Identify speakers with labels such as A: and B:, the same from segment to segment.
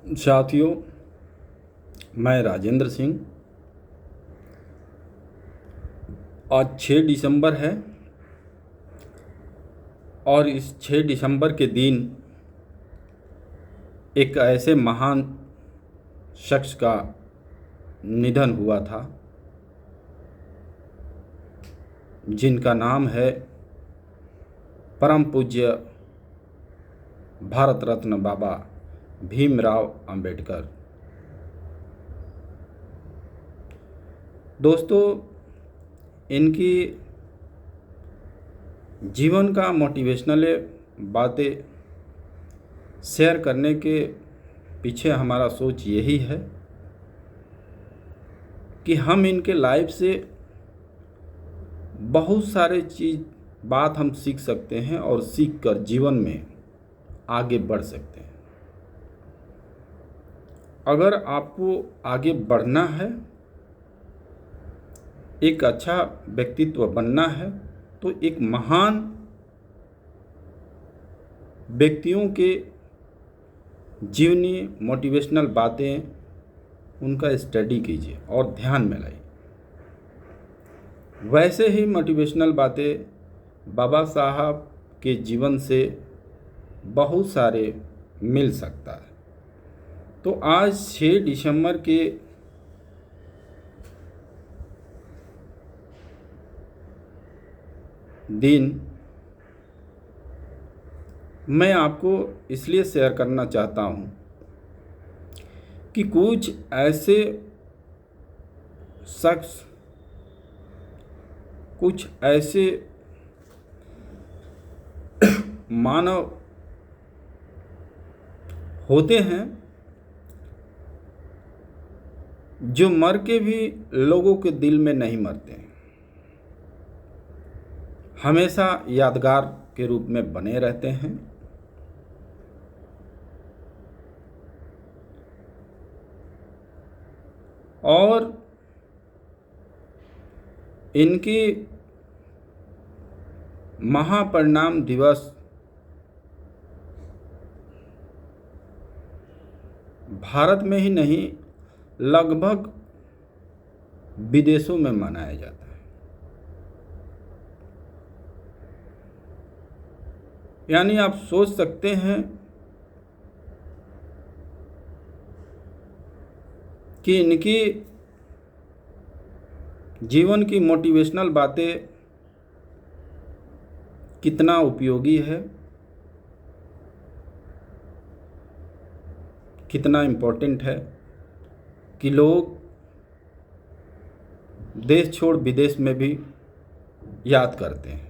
A: साथियों, मैं राजेंद्र सिंह। आज 6 दिसंबर है और इस 6 दिसंबर के दिन एक ऐसे महान शख्स का निधन हुआ था जिनका नाम है परम पूज्य भारत रत्न बाबा भीमराव अंबेडकर। दोस्तों, इनकी जीवन का मोटिवेशनल बातें शेयर करने के पीछे हमारा सोच यही है कि हम इनके लाइफ से बहुत सारे बात हम सीख सकते हैं और सीख कर जीवन में आगे बढ़ सकते हैं। अगर आपको आगे बढ़ना है, एक अच्छा व्यक्तित्व बनना है, तो एक महान व्यक्तियों के जीवनी मोटिवेशनल बातें उनका स्टडी कीजिए और ध्यान में लाइए। वैसे ही मोटिवेशनल बातें बाबा साहब के जीवन से बहुत सारे मिल सकता है। तो आज 6 दिसंबर के दिन मैं आपको इसलिए शेयर करना चाहता हूँ कि कुछ ऐसे शख्स, कुछ ऐसे मानव होते हैं जो मर के भी लोगों के दिल में नहीं मरते हैं, हमेशा यादगार के रूप में बने रहते हैं। और इनकी महापरिनिर्वाण दिवस भारत में ही नहीं, लगभग विदेशों में मनाया जाता है। यानी आप सोच सकते हैं कि इनकी जीवन की मोटिवेशनल बातें कितना उपयोगी है, कितना इम्पोर्टेंट है कि लोग देश छोड़ विदेश में भी याद करते हैं।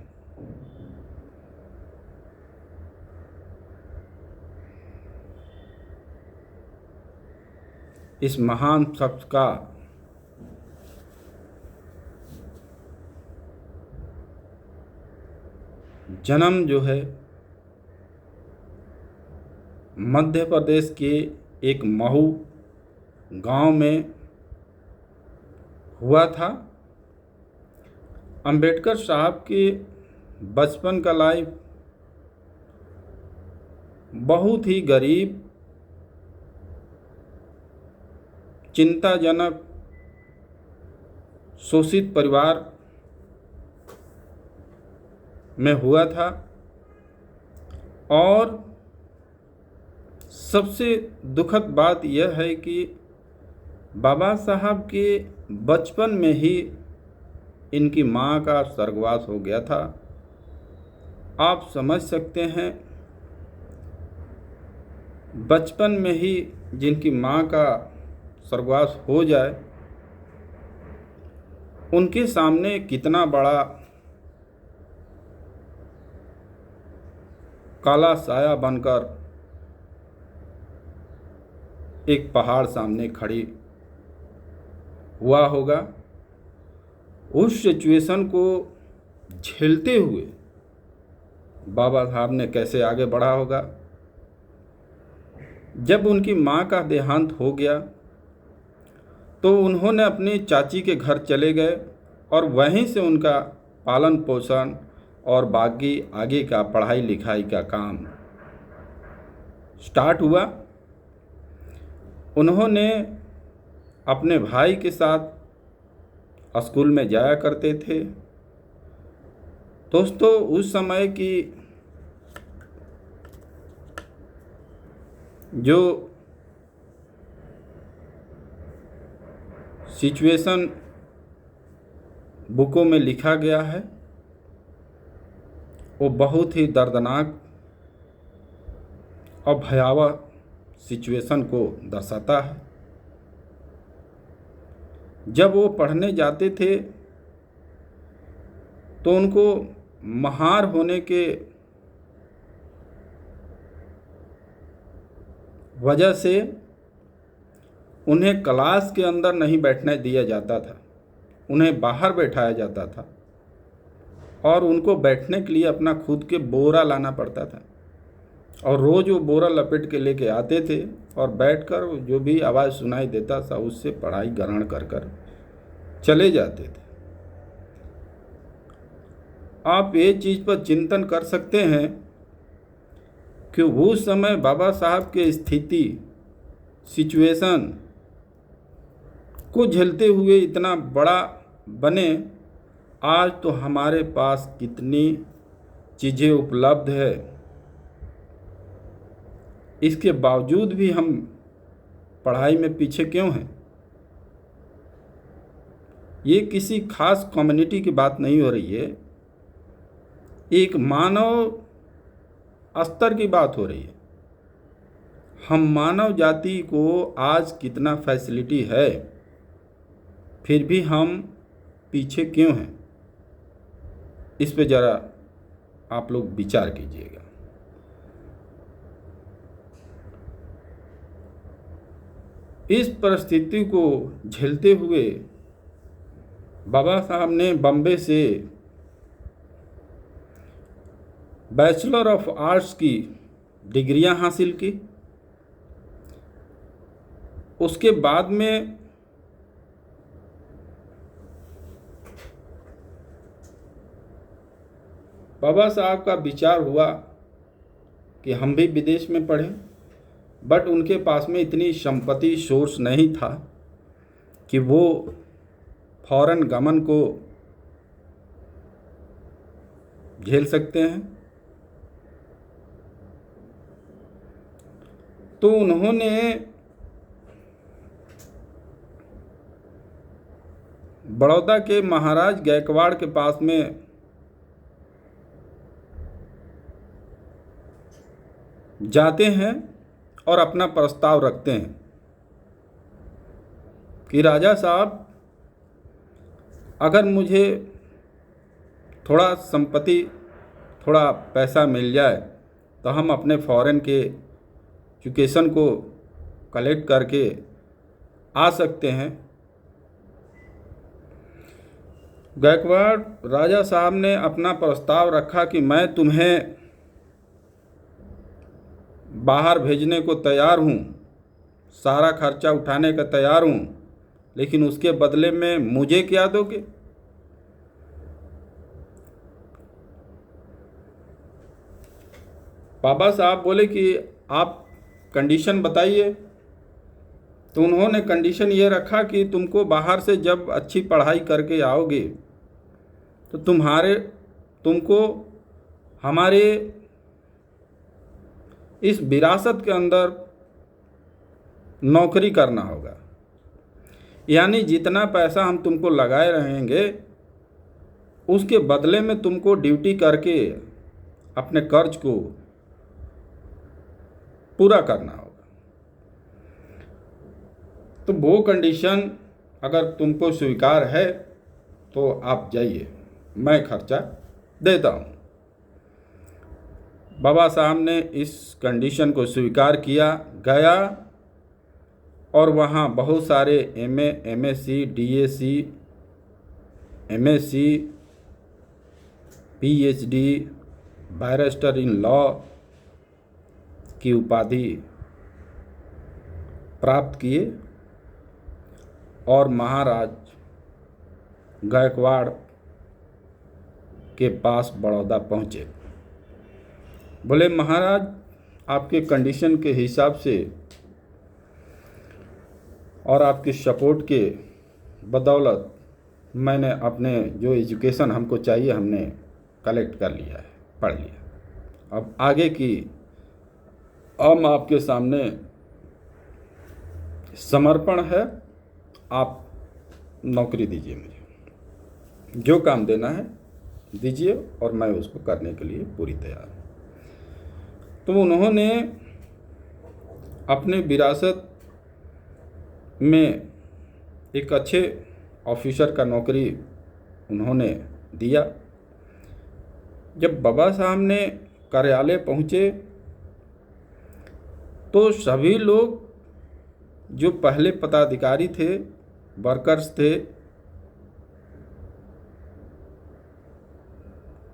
A: इस महान शख्स का जन्म जो है मध्य प्रदेश के एक महू गांव में हुआ था। अंबेडकर साहब के बचपन का लाइफ बहुत ही गरीब, चिंताजनक, शोषित परिवार में हुआ था। और सबसे दुखद बात यह है कि बाबा साहब के बचपन में ही इनकी मां का स्वर्गवास हो गया था। आप समझ सकते हैं, बचपन में ही जिनकी मां का स्वर्गवास हो जाए, उनके सामने कितना बड़ा काला साया बनकर एक पहाड़ सामने खड़ी हुआ होगा। उस सिचुएशन को झेलते हुए बाबा साहब ने कैसे आगे बढ़ा होगा। जब उनकी मां का देहांत हो गया तो उन्होंने अपनी चाची के घर चले गए और वहीं से उनका पालन पोषण और बाकी आगे का पढ़ाई लिखाई का काम स्टार्ट हुआ। उन्होंने अपने भाई के साथ स्कूल में जाया करते थे। दोस्तों, उस समय की जो सिचुएशन बुकों में लिखा गया है वो बहुत ही दर्दनाक और भयावह सिचुएशन को दर्शाता है। जब वो पढ़ने जाते थे तो उनको महार होने के वजह से उन्हें क्लास के अंदर नहीं बैठने दिया जाता था, उन्हें बाहर बैठाया जाता था और उनको बैठने के लिए अपना खुद के बोरा लाना पड़ता था और रोज़ वो बोरा लपेट के लेके आते थे और बैठकर जो भी आवाज़ सुनाई देता था उससे पढ़ाई ग्रहण कर कर चले जाते थे। आप ये चीज़ पर चिंतन कर सकते हैं कि उस समय बाबा साहब के स्थिति सिचुएशन को झेलते हुए इतना बड़ा बने। आज तो हमारे पास कितनी चीज़ें उपलब्ध है, इसके बावजूद भी हम पढ़ाई में पीछे क्यों हैं? ये किसी खास कम्युनिटी की बात नहीं हो रही है, एक मानव स्तर की बात हो रही है। हम मानव जाति को आज कितना फैसिलिटी है, फिर भी हम पीछे क्यों हैं? इस पे ज़रा आप लोग विचार कीजिएगा। इस परिस्थिति को झेलते हुए बाबा साहब ने बम्बे से बैचलर ऑफ आर्ट्स की डिग्रियां हासिल की। उसके बाद में बाबा साहब का विचार हुआ कि हम भी विदेश में पढ़ें, बट उनके पास में इतनी संपत्ति सोर्स नहीं था कि वो फॉरेन गमन को झेल सकते हैं। तो उन्होंने बड़ौदा के महाराज गायकवाड़ के पास में जाते हैं और अपना प्रस्ताव रखते हैं कि राजा साहब, अगर मुझे थोड़ा संपत्ति, थोड़ा पैसा मिल जाए तो हम अपने फॉरेन के एजुकेशन को कलेक्ट करके आ सकते हैं। गायकवाड़ राजा साहब ने अपना प्रस्ताव रखा कि मैं तुम्हें बाहर भेजने को तैयार हूँ, सारा खर्चा उठाने का तैयार हूँ, लेकिन उसके बदले में मुझे क्या दोगे? बाबा साहब बोले कि आप कंडीशन बताइए। तो उन्होंने कंडीशन ये रखा कि तुमको बाहर से जब अच्छी पढ़ाई करके आओगे तो तुमको हमारे इस विरासत के अंदर नौकरी करना होगा, यानी जितना पैसा हम तुमको लगाए रहेंगे उसके बदले में तुमको ड्यूटी करके अपने कर्ज को पूरा करना होगा। तो वो कंडीशन अगर तुमको स्वीकार है तो आप जाइए, मैं खर्चा देता हूँ। बाबा साहब ने इस कंडीशन को स्वीकार किया, गया और वहाँ बहुत सारे MA, MSc, DSC, MSc, PhD, barrister in law की उपाधि प्राप्त किए और महाराज गायकवाड़ के पास बड़ौदा पहुँचे। बोले, महाराज, आपके कंडीशन के हिसाब से और आपके सपोर्ट के बदौलत मैंने अपने जो एजुकेशन हमको चाहिए हमने कलेक्ट कर लिया है, पढ़ लिया। अब आगे की हम आपके सामने समर्पण है, आप नौकरी दीजिए, मुझे जो काम देना है दीजिए और मैं उसको करने के लिए पूरी तैयार हूँ। तो उन्होंने अपने विरासत में एक अच्छे ऑफिसर का नौकरी उन्होंने दिया। जब बाबा साहब ने कार्यालय पहुँचे तो सभी लोग जो पहले पदाधिकारी थे, वर्कर्स थे,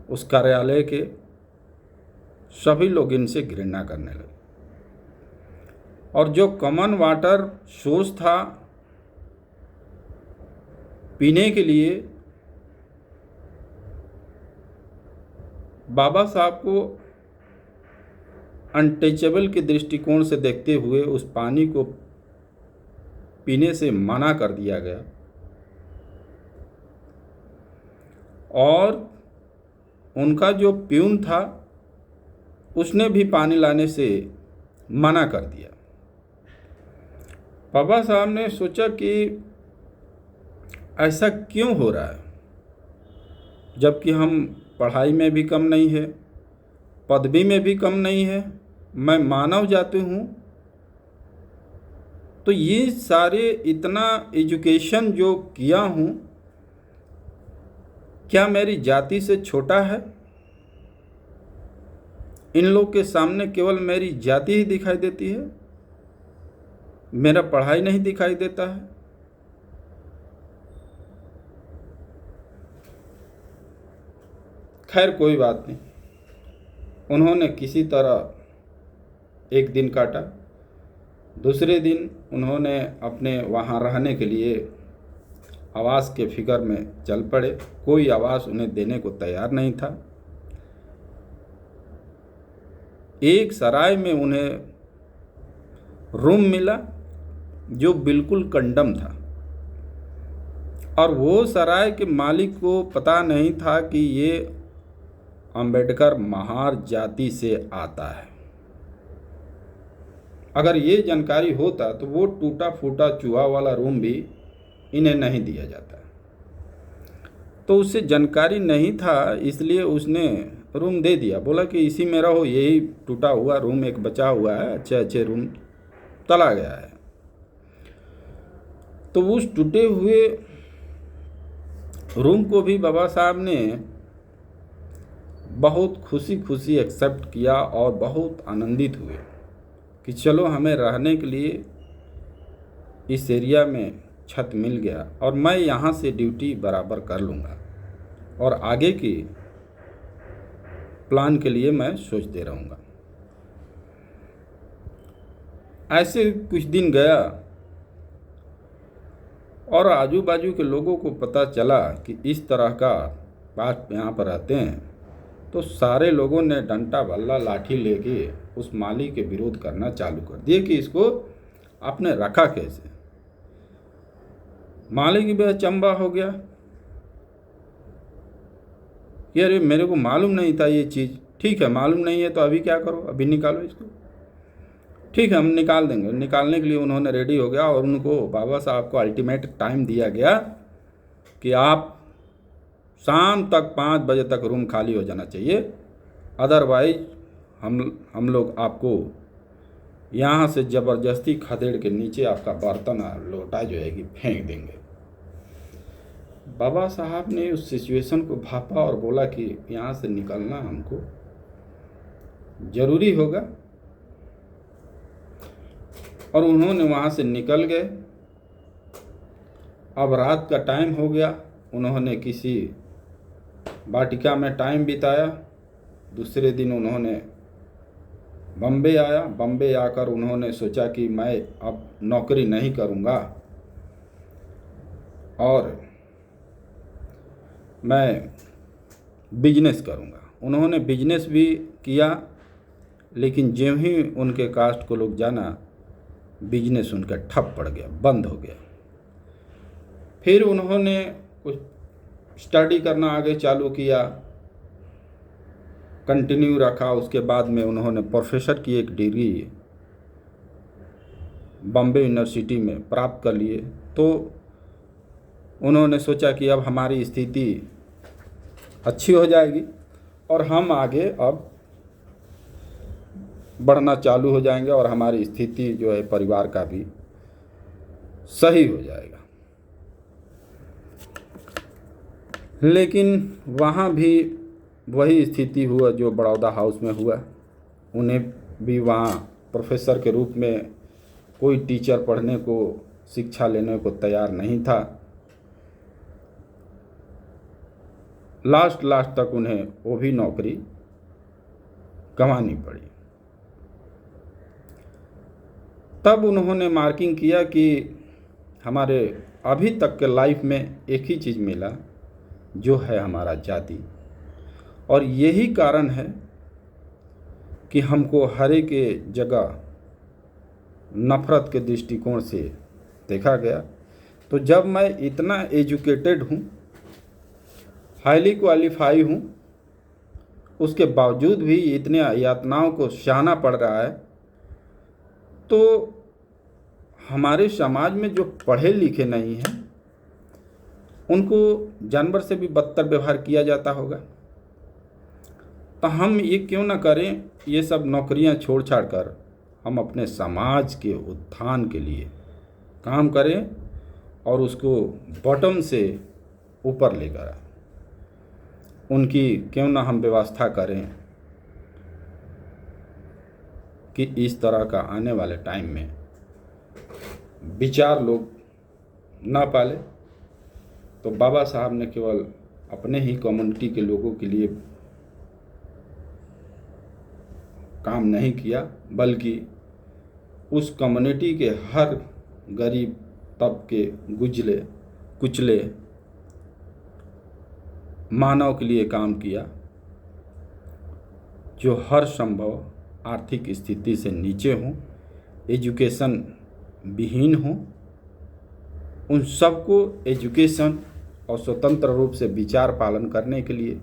A: उस कार्यालय के सभी लोग इनसे घृणा करने लगे। और जो कॉमन वाटर सोर्स था पीने के लिए, बाबा साहब को अनटचेबल के दृष्टिकोण से देखते हुए उस पानी को पीने से मना कर दिया गया और उनका जो प्यून था उसने भी पानी लाने से मना कर दिया। बाबा साहब ने सोचा कि ऐसा क्यों हो रहा है, जबकि हम पढ़ाई में भी कम नहीं है, पदवी में भी कम नहीं है, मैं मानव जाति हूँ, तो ये सारे इतना एजुकेशन जो किया हूँ क्या मेरी जाति से छोटा है? इन लोग के सामने केवल मेरी जाति ही दिखाई देती है, मेरा पढ़ाई नहीं दिखाई देता है। खैर कोई बात नहीं, उन्होंने किसी तरह एक दिन काटा। दूसरे दिन उन्होंने अपने वहाँ रहने के लिए आवास के फिक्र में चल पड़े। कोई आवास उन्हें देने को तैयार नहीं था। एक सराय में उन्हें रूम मिला जो बिल्कुल कंडम था और वो सराय के मालिक को पता नहीं था कि ये अंबेडकर महार जाति से आता है। अगर ये जानकारी होता तो वो टूटा फूटा चूहा वाला रूम भी इन्हें नहीं दिया जाता। तो उसे जानकारी नहीं था, इसलिए उसने रूम दे दिया। बोला कि इसी में रहो, यही टूटा हुआ रूम एक बचा हुआ है, अच्छे अच्छे रूम चला गया है। तो उस टूटे हुए रूम को भी बाबा साहब ने बहुत खुशी खुशी एक्सेप्ट किया और बहुत आनंदित हुए कि चलो हमें रहने के लिए इस एरिया में छत मिल गया और मैं यहाँ से ड्यूटी बराबर कर लूँगा और आगे की प्लान के लिए मैं सोचते रहूँगा। ऐसे कुछ दिन गया और आजू बाजू के लोगों को पता चला कि इस तरह का बात यहाँ पर रहते हैं, तो सारे लोगों ने डंडा बल्ला लाठी लेके उस माली के विरोध करना चालू कर दिए कि इसको आपने रखा कैसे। माली की भी अचंभा हो गया कि अरे मेरे को मालूम नहीं था ये चीज़। ठीक है, मालूम नहीं है तो अभी क्या करो, अभी निकालो इसको। ठीक है, हम निकाल देंगे। निकालने के लिए उन्होंने रेडी हो गया और उनको बाबा साहब को अल्टीमेट टाइम दिया गया कि आप शाम तक 5 बजे तक रूम खाली हो जाना चाहिए, अदरवाइज हम लोग आपको यहाँ से ज़बरदस्ती खदेड़ के नीचे आपका बर्तन और लोटा जो है कि फेंक देंगे। बाबा साहब ने उस सिचुएशन को भापा और बोला कि यहाँ से निकलना हमको ज़रूरी होगा, और उन्होंने वहाँ से निकल गए। अब रात का टाइम हो गया, उन्होंने किसी वाटिका में टाइम बिताया। दूसरे दिन उन्होंने बम्बे आया। बम्बे आकर उन्होंने सोचा कि मैं अब नौकरी नहीं करूँगा और मैं बिजनेस करूँगा। उन्होंने बिजनेस भी किया, लेकिन ज्यों ही उनके कास्ट को लोग जाना, बिजनेस उनका ठप पड़ गया, बंद हो गया। फिर उन्होंने कुछ स्टडी करना आगे चालू किया, कंटिन्यू रखा। उसके बाद में उन्होंने प्रोफेसर की एक डिग्री बॉम्बे यूनिवर्सिटी में प्राप्त कर लिए। तो उन्होंने सोचा कि अब हमारी स्थिति अच्छी हो जाएगी और हम आगे अब बढ़ना चालू हो जाएंगे और हमारी स्थिति जो है परिवार का भी सही हो जाएगा। लेकिन वहाँ भी वही स्थिति हुआ जो बड़ौदा हाउस में हुआ। उन्हें भी वहाँ प्रोफेसर के रूप में कोई टीचर पढ़ने को, शिक्षा लेने को तैयार नहीं था। लास्ट तक उन्हें वो भी नौकरी गंवानी पड़ी। तब उन्होंने मार्किंग किया कि हमारे अभी तक के लाइफ में एक ही चीज़ मिला, जो है हमारा जाति, और यही कारण है कि हमको हर एक जगह नफ़रत के दृष्टिकोण से देखा गया। तो जब मैं इतना एजुकेटेड हूँ, हाईली क्वालिफाई हूँ, उसके बावजूद भी इतने यातनाओं को सहना पड़ रहा है, तो हमारे समाज में जो पढ़े लिखे नहीं हैं उनको जानवर से भी बदतर व्यवहार किया जाता होगा। तो हम ये क्यों ना करें, ये सब नौकरियां छोड़ छाड़ कर हम अपने समाज के उत्थान के लिए काम करें और उसको बॉटम से ऊपर लेकर आए। उनकी क्यों ना हम व्यवस्था करें कि इस तरह का आने वाले टाइम में विचार लोग ना पाले। तो बाबा साहब ने केवल अपने ही कम्युनिटी के लोगों के लिए काम नहीं किया, बल्कि उस कम्युनिटी के हर गरीब तबके, गुजले कुचले मानव के लिए काम किया, जो हर संभव आर्थिक स्थिति से नीचे हों, एजुकेशन विहीन हों। उन सबको एजुकेशन और स्वतंत्र रूप से विचार पालन करने के लिए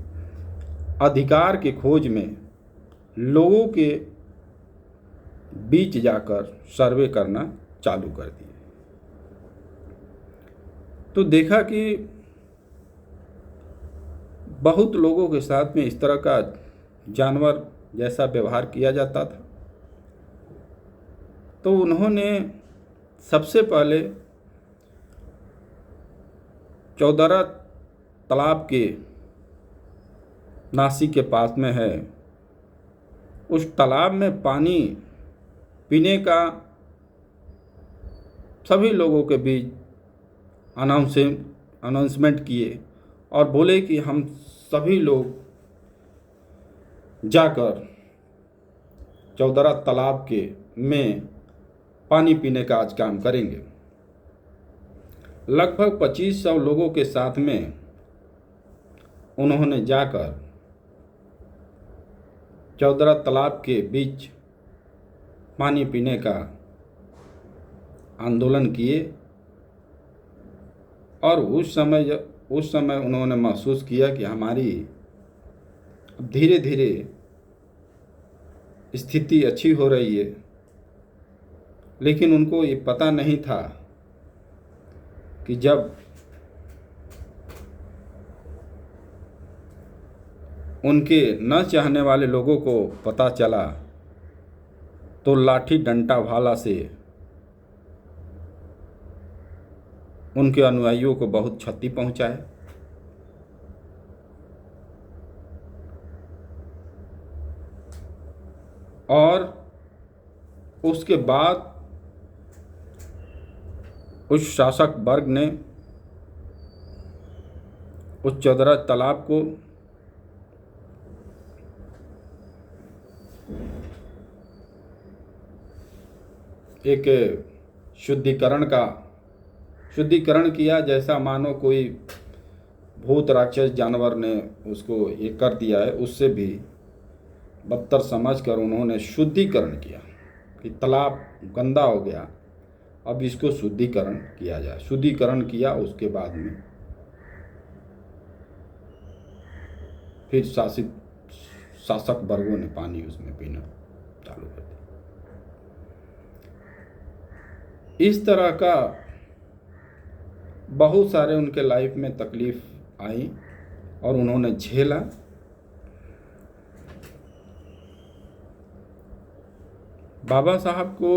A: अधिकार के खोज में लोगों के बीच जाकर सर्वे करना चालू कर दिए। तो देखा कि बहुत लोगों के साथ में इस तरह का जानवर जैसा व्यवहार किया जाता था। तो उन्होंने सबसे पहले चौदरा तालाब के नासिक के पास में है, उस तालाब में पानी पीने का सभी लोगों के बीच अनाउंसमेंट किए और बोले कि हम सभी लोग जाकर चौदरा तालाब के में पानी पीने का आज काम करेंगे। लगभग 2500 लोगों के साथ में उन्होंने जाकर चौदरा तालाब के बीच पानी पीने का आंदोलन किए। और उस समय उन्होंने महसूस किया कि हमारी धीरे धीरे स्थिति अच्छी हो रही है, लेकिन उनको ये पता नहीं था कि जब उनके न चाहने वाले लोगों को पता चला तो लाठी डंडा भाला से उनके अनुयायियों को बहुत क्षति पहुंचाए। और उसके बाद उस शासक वर्ग ने उस चौदरा तालाब को एक शुद्धिकरण किया, जैसा मानो कोई भूत राक्षस जानवर ने उसको ये कर दिया है। उससे भी बदतर समझकर उन्होंने शुद्धिकरण किया कि तालाब गंदा हो गया, अब इसको शुद्धिकरण किया जाए। शुद्धिकरण किया, उसके बाद में फिर शासक वर्गों ने पानी उसमें पीना चालू कर दिया। इस तरह का बहुत सारे उनके लाइफ में तकलीफ आई और उन्होंने झेला। बाबा साहब को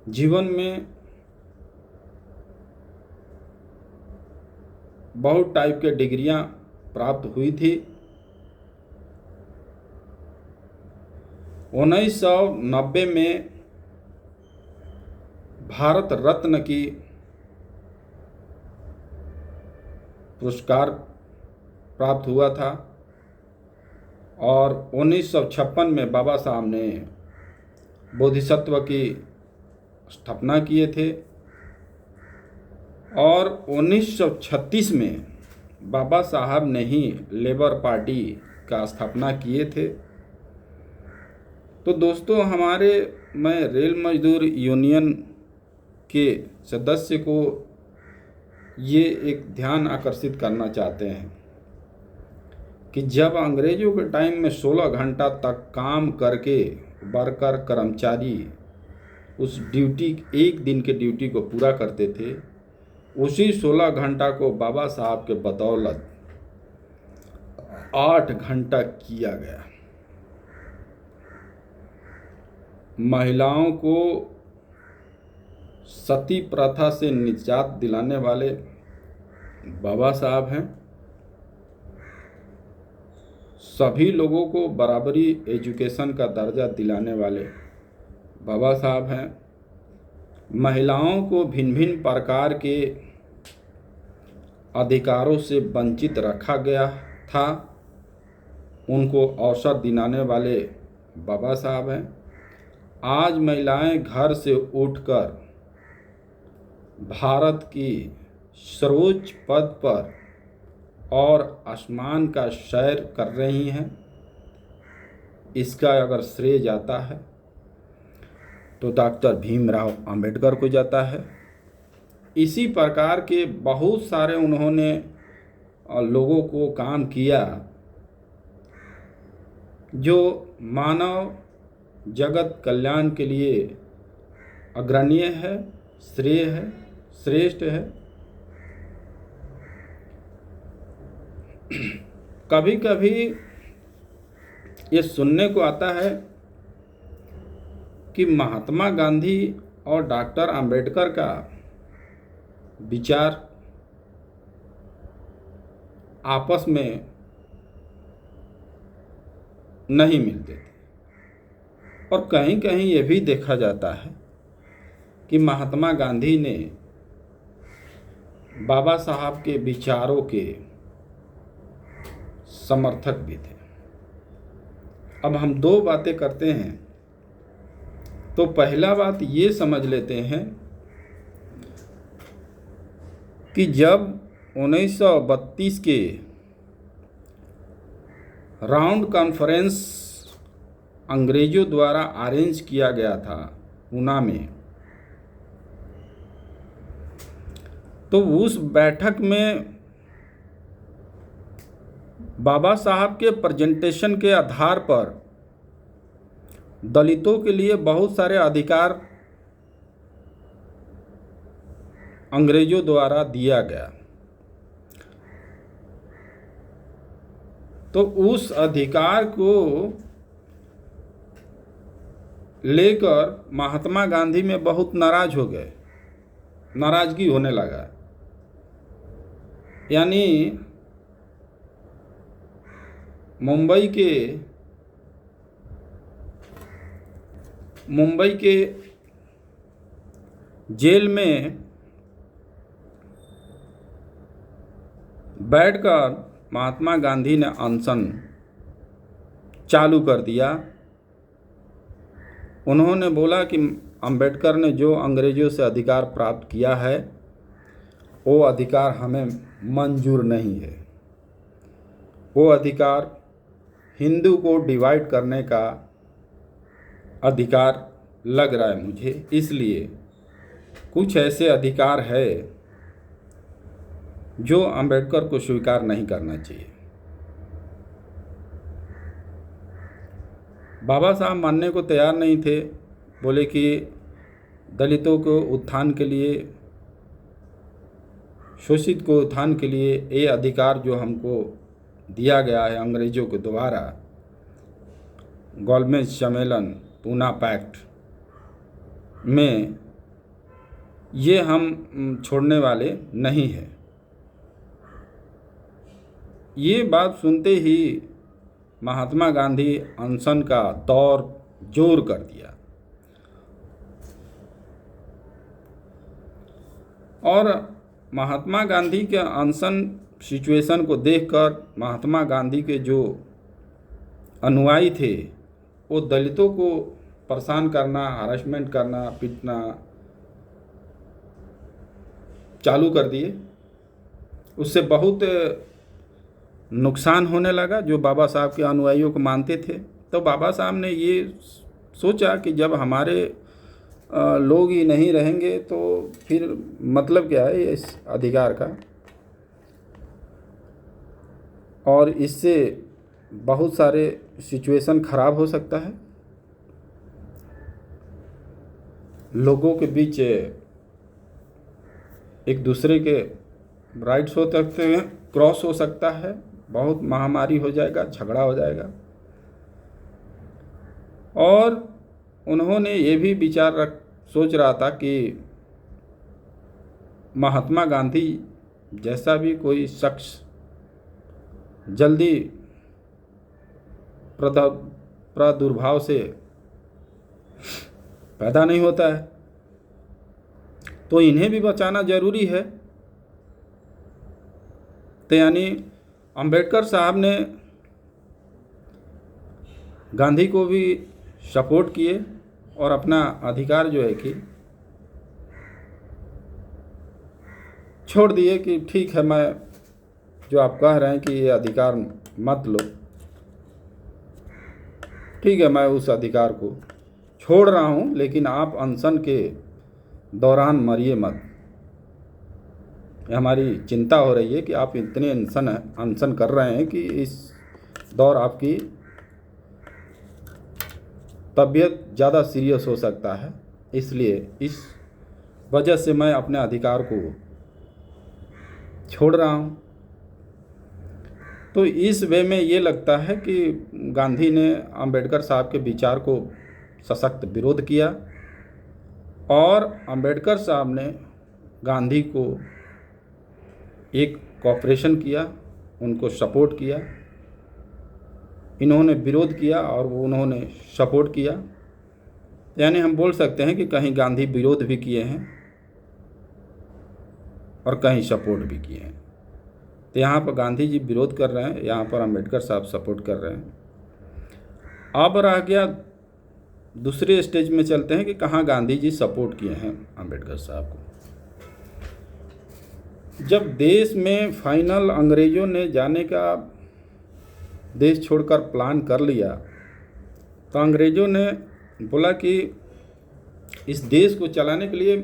A: जीवन में बहुत टाइप के डिग्रियां प्राप्त हुई थी। 1990 में भारत रत्न की पुरस्कार प्राप्त हुआ था और 1956 में बाबा साहब ने बोधिसत्व की स्थापना किए थे और 1936 में बाबा साहब ने ही लेबर पार्टी का स्थापना किए थे। तो दोस्तों, मैं रेल मजदूर यूनियन के सदस्य को ये एक ध्यान आकर्षित करना चाहते हैं कि जब अंग्रेज़ों के टाइम में 16 घंटा तक काम करके वर्कर कर्मचारी उस ड्यूटी, एक दिन के ड्यूटी को पूरा करते थे, उसी 16 घंटा को बाबा साहब के बदौलत 8 घंटा किया गया। महिलाओं को सती प्रथा से निजात दिलाने वाले बाबा साहब हैं। सभी लोगों को बराबरी एजुकेशन का दर्जा दिलाने वाले बाबा साहब हैं। महिलाओं को भिन्न भिन्न प्रकार के अधिकारों से वंचित रखा गया था, उनको अवसर दिलाने वाले बाबा साहब हैं। आज महिलाएं घर से उठकर भारत की सर्वोच्च पद पर और आसमान का सैर कर रही हैं। इसका अगर श्रेय जाता है तो डॉक्टर भीमराव अंबेडकर को जाता है। इसी प्रकार के बहुत सारे उन्होंने लोगों को काम किया जो मानव जगत कल्याण के लिए अग्रणीय है, श्रेय है, श्रेष्ठ है। कभी कभी ये सुनने को आता है कि महात्मा गांधी और डॉक्टर अंबेडकर का विचार आपस में नहीं मिलते थे और कहीं कहीं ये भी देखा जाता है कि महात्मा गांधी ने बाबा साहब के विचारों के समर्थक भी थे। अब हम दो बातें करते हैं। तो पहला बात ये समझ लेते हैं कि जब 1932 के राउंड कॉन्फ्रेंस अंग्रेजों द्वारा अरेंज किया गया था पूना में, तो उस बैठक में बाबा साहब के प्रेजेंटेशन के आधार पर दलितों के लिए बहुत सारे अधिकार अंग्रेजों द्वारा दिया गया। तो उस अधिकार को लेकर महात्मा गांधी में बहुत नाराज हो गए, नाराजगी होने लगा। यानी मुंबई के जेल में बैठकर महात्मा गांधी ने अनशन चालू कर दिया। उन्होंने बोला कि अंबेडकर ने जो अंग्रेजों से अधिकार प्राप्त किया है वो अधिकार हमें मंजूर नहीं है। वो अधिकार हिंदू को डिवाइड करने का अधिकार लग रहा है मुझे, इसलिए कुछ ऐसे अधिकार है जो अंबेडकर को स्वीकार नहीं करना चाहिए। बाबा साहब मानने को तैयार नहीं थे, बोले कि दलितों को उत्थान के लिए, शोषित को उत्थान के लिए ये अधिकार जो हमको दिया गया है अंग्रेजों के द्वारा, गोलमेज सम्मेलन, पूना पैक्ट में, ये हम छोड़ने वाले नहीं हैं। ये बात सुनते ही महात्मा गांधी अनशन का दौर जोर कर दिया और महात्मा गांधी के अनशन सिचुएशन को देखकर महात्मा गांधी के जो अनुयायी थे वो दलितों को परेशान करना, हरासमेंट करना, पीटना चालू कर दिए। उससे बहुत नुकसान होने लगा जो बाबा साहब के अनुयायियों को मानते थे। तो बाबा साहब ने ये सोचा कि जब हमारे लोग ही नहीं रहेंगे तो फिर मतलब क्या है इस अधिकार का, और इससे बहुत सारे सिचुएशन खराब हो सकता है, लोगों के बीच एक दूसरे के राइट्स हो सकते हैं, क्रॉस हो सकता है, बहुत महामारी हो जाएगा, झगड़ा हो जाएगा। और उन्होंने ये भी सोच रहा था कि महात्मा गांधी जैसा भी कोई शख्स जल्दी प्रादुर्भाव से पैदा नहीं होता है, तो इन्हें भी बचाना जरूरी है। तो यानी अंबेडकर साहब ने गांधी को भी सपोर्ट किए और अपना अधिकार जो है कि छोड़ दिए कि ठीक है, मैं जो आप कह रहे हैं कि ये अधिकार मत लो, ठीक है, मैं उस अधिकार को छोड़ रहा हूँ, लेकिन आप अनशन के दौरान मरिए मत। हमारी चिंता हो रही है कि आप इतने अनशन कर रहे हैं कि इस दौर आपकी तबीयत ज़्यादा सीरियस हो सकता है, इसलिए इस वजह से मैं अपने अधिकार को छोड़ रहा हूँ। तो इस वे में ये लगता है कि गांधी ने अंबेडकर साहब के विचार को सशक्त विरोध किया और अंबेडकर साहब ने गांधी को एक कोऑपरेशन किया, उनको सपोर्ट किया। इन्होंने विरोध किया और वो उन्होंने सपोर्ट किया, यानी हम बोल सकते हैं कि कहीं गांधी विरोध भी किए हैं और कहीं सपोर्ट भी किए हैं। तो यहाँ पर गांधी जी विरोध कर रहे हैं, यहाँ पर अंबेडकर साहब सपोर्ट कर रहे हैं। अब रह गया दूसरे स्टेज में चलते हैं कि कहाँ गांधी जी सपोर्ट किए हैं अंबेडकर साहब को। जब देश में फाइनल अंग्रेज़ों ने जाने का देश छोड़कर प्लान कर लिया, तो अंग्रेज़ों ने बोला कि इस देश को चलाने के लिए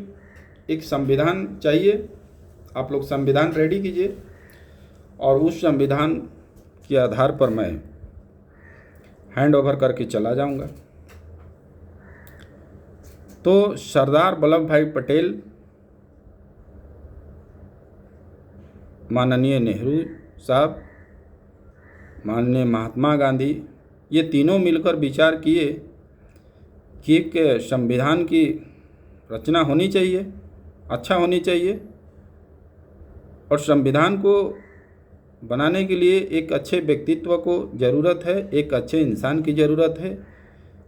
A: एक संविधान चाहिए, आप लोग संविधान रेडी कीजिए और उस संविधान के आधार पर मैं हैंड ओवर करके चला जाऊंगा। तो सरदार वल्लभ भाई पटेल, माननीय नेहरू साहब, माननीय महात्मा गांधी, ये तीनों मिलकर विचार किए कि एक संविधान की रचना होनी चाहिए, अच्छा होनी चाहिए, और संविधान को बनाने के लिए एक अच्छे व्यक्तित्व को ज़रूरत है, एक अच्छे इंसान की ज़रूरत है,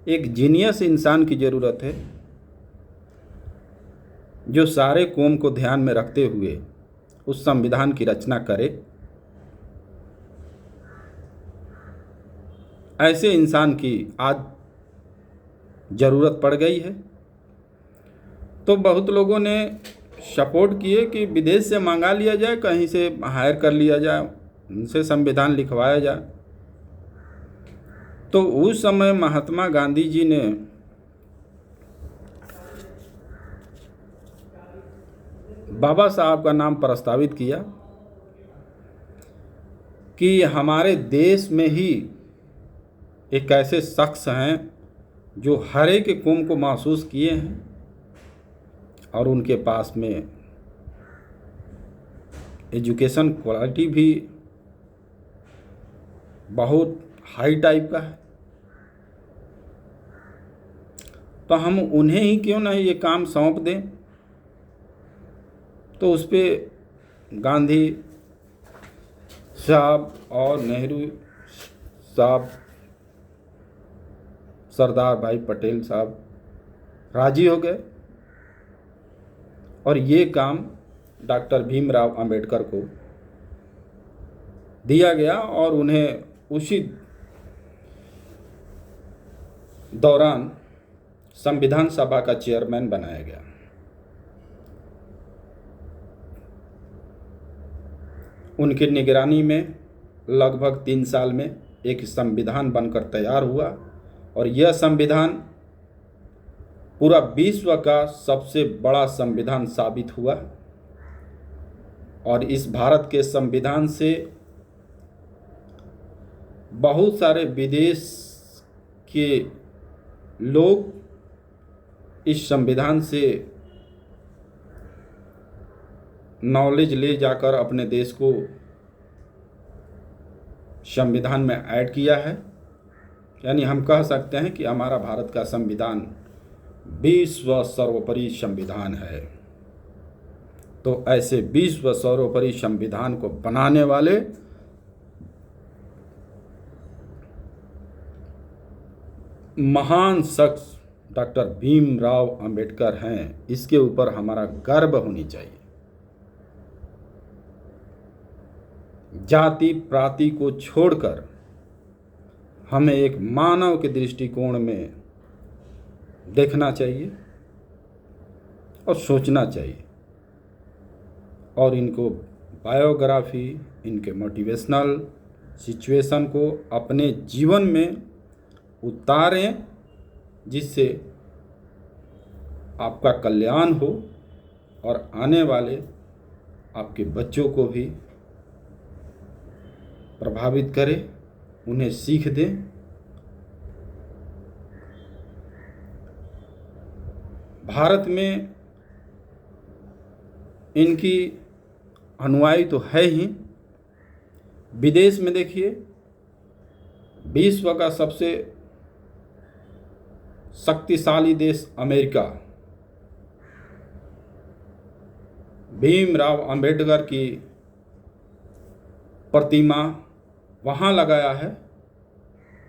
A: एक जीनियस इंसान की ज़रूरत है जो सारे कौम को ध्यान में रखते हुए उस संविधान की रचना करे। ऐसे इंसान की आज ज़रूरत पड़ गई है। तो बहुत लोगों ने सपोर्ट किए कि विदेश से मंगा लिया जाए, कहीं से हायर कर लिया जाए, उनसे संविधान लिखवाया जाए। तो उस समय महात्मा गांधी जी ने बाबा साहब का नाम प्रस्तावित किया कि हमारे देश में ही एक ऐसे शख्स हैं जो हर एक कौम को महसूस किए हैं और उनके पास में एजुकेशन क्वालिटी भी बहुत हाई टाइप का है। तो हम उन्हें ही क्यों ना ये काम सौंप दें। तो उस पर गांधी साहब और नेहरू साहब, सरदार भाई पटेल साहब राजी हो गए और ये काम डॉक्टर भीमराव अंबेडकर को दिया गया और उन्हें उसी दौरान संविधान सभा का चेयरमैन बनाया गया। उनकी निगरानी में लगभग 3 साल में एक संविधान बनकर तैयार हुआ और यह संविधान पूरा विश्व का सबसे बड़ा संविधान साबित हुआ और इस भारत के संविधान से बहुत सारे विदेश के लोग इस संविधान से नॉलेज ले जाकर अपने देश को संविधान में ऐड किया है। यानी हम कह सकते हैं कि हमारा भारत का संविधान विश्व सर्वोपरि संविधान है। तो ऐसे विश्व सर्वोपरि संविधान को बनाने वाले महान शख्स डॉक्टर भीमराव अंबेडकर हैं, इसके ऊपर हमारा गर्व होनी चाहिए। जाति पाति को छोड़कर हमें एक मानव के दृष्टिकोण में देखना चाहिए और सोचना चाहिए और इनको बायोग्राफी, इनके मोटिवेशनल सिचुएशन को अपने जीवन में उतारें, जिससे आपका कल्याण हो और आने वाले आपके बच्चों को भी प्रभावित करे, उन्हें सीख दें। भारत में इनकी अनुयायी तो है ही, विदेश में देखिए विश्व का सबसे शक्तिशाली देश अमेरिका भीमराव अंबेडकर की प्रतिमा वहाँ लगाया है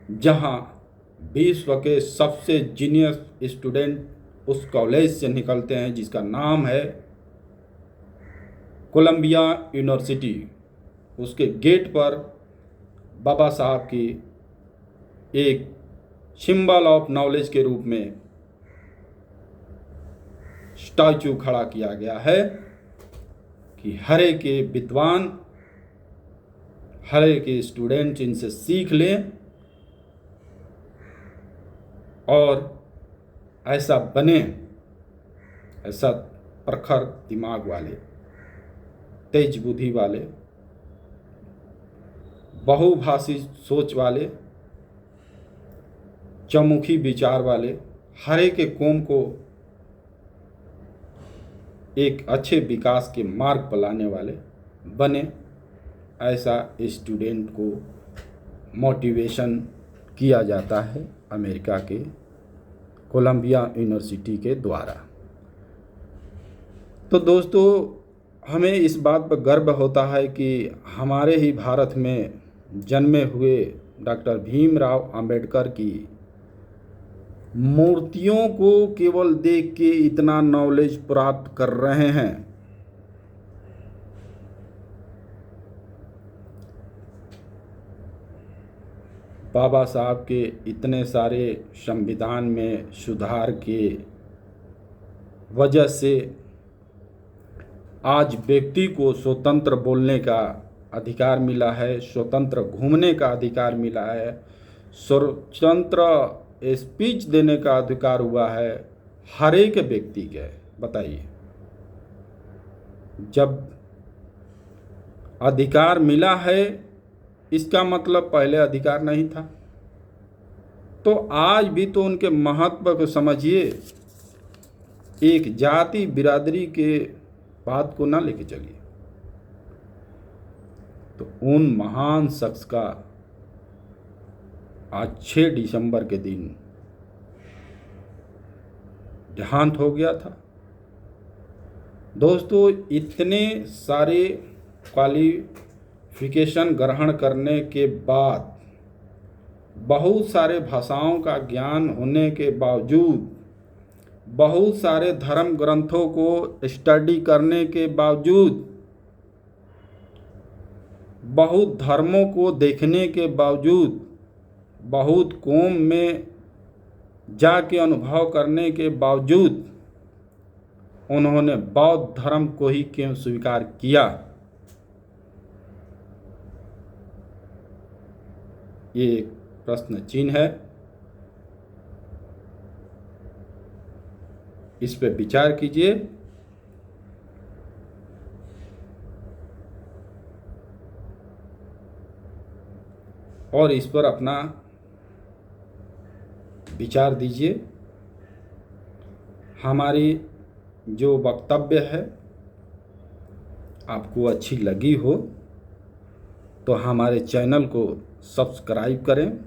A: जहाँ विश्व के सबसे जीनियस स्टूडेंट उस कॉलेज से निकलते हैं, जिसका नाम है कोलंबिया यूनिवर्सिटी। उसके गेट पर बाबा साहब की एक सिंबल ऑफ नॉलेज के रूप में स्टैचू खड़ा किया गया है कि हर एक के विद्वान, हर एक के स्टूडेंट इनसे सीख लें और ऐसा बने, ऐसा प्रखर दिमाग वाले, तेज बुद्धि वाले, बहुभाषी सोच वाले, चौमुखी विचार वाले, हर एक कौम को एक अच्छे विकास के मार्ग पर लाने वाले बने, ऐसा स्टूडेंट को मोटिवेशन किया जाता है अमेरिका के कोलंबिया यूनिवर्सिटी के द्वारा। तो दोस्तों, हमें इस बात पर गर्व होता है कि हमारे ही भारत में जन्मे हुए डॉक्टर भीमराव अंबेडकर की मूर्तियों को केवल देख के इतना नॉलेज प्राप्त कर रहे हैं। बाबा साहब के इतने सारे संविधान में सुधार के वजह से आज व्यक्ति को स्वतंत्र बोलने का अधिकार मिला है, स्वतंत्र घूमने का अधिकार मिला है, स्वतंत्र स्पीच देने का अधिकार हुआ है हर एक व्यक्ति के। बताइए, जब अधिकार मिला है इसका मतलब पहले अधिकार नहीं था। तो आज भी तो उनके महत्व को समझिए, एक जाति बिरादरी के बात को ना लेके चलिए। तो उन महान शख्स का आज 6 दिसंबर के दिन देहांत हो गया था। दोस्तों, इतने सारे क्वालिफिकेशन ग्रहण करने के बाद, बहुत सारे भाषाओं का ज्ञान होने के बावजूद, बहुत सारे धर्म ग्रंथों को स्टडी करने के बावजूद, बहुत धर्मों को देखने के बावजूद, बहुत कौम में जाके अनुभव करने के बावजूद उन्होंने बौद्ध धर्म को ही क्यों स्वीकार किया? ये एक प्रश्न चिन्ह है। इस पे विचार कीजिए। और इस पर अपना विचार दीजिए। हमारी जो वक्तव्य है आपको अच्छी लगी हो तो हमारे चैनल को सब्सक्राइब करें,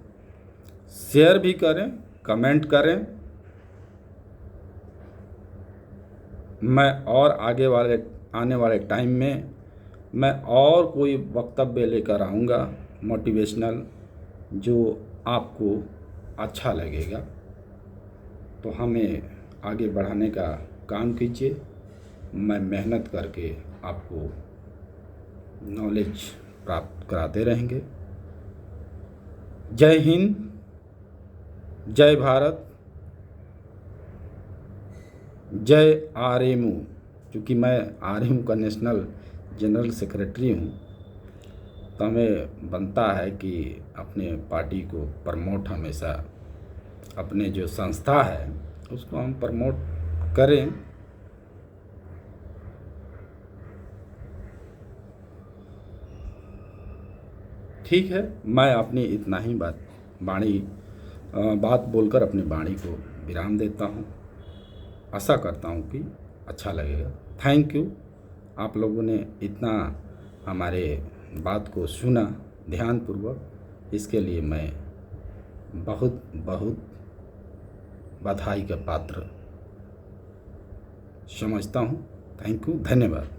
A: शेयर भी करें, कमेंट करें। मैं और आने वाले टाइम में मैं और कोई वक्तव्य लेकर आऊँगा मोटिवेशनल, जो आपको अच्छा लगेगा। तो हमें आगे बढ़ाने का काम कीजिए। मैं मेहनत करके आपको नॉलेज प्राप्त कराते रहेंगे। जय हिंद, जय भारत, जय आरएमयू। क्योंकि मैं आरएमयू का नेशनल जनरल सेक्रेटरी हूँ, तो हमें बनता है कि अपने पार्टी को प्रमोट, हमेशा अपने जो संस्था है उसको हम प्रमोट करें। ठीक है, मैं अपनी इतना ही बात बोलकर अपनी वाणी को विराम देता हूँ। आशा करता हूँ कि अच्छा लगेगा। Thank you. आप लोगों ने इतना हमारे बात को सुना ध्यानपूर्वक, इसके लिए मैं बहुत बहुत बधाई का पात्र समझता हूँ। थैंक यू, धन्यवाद।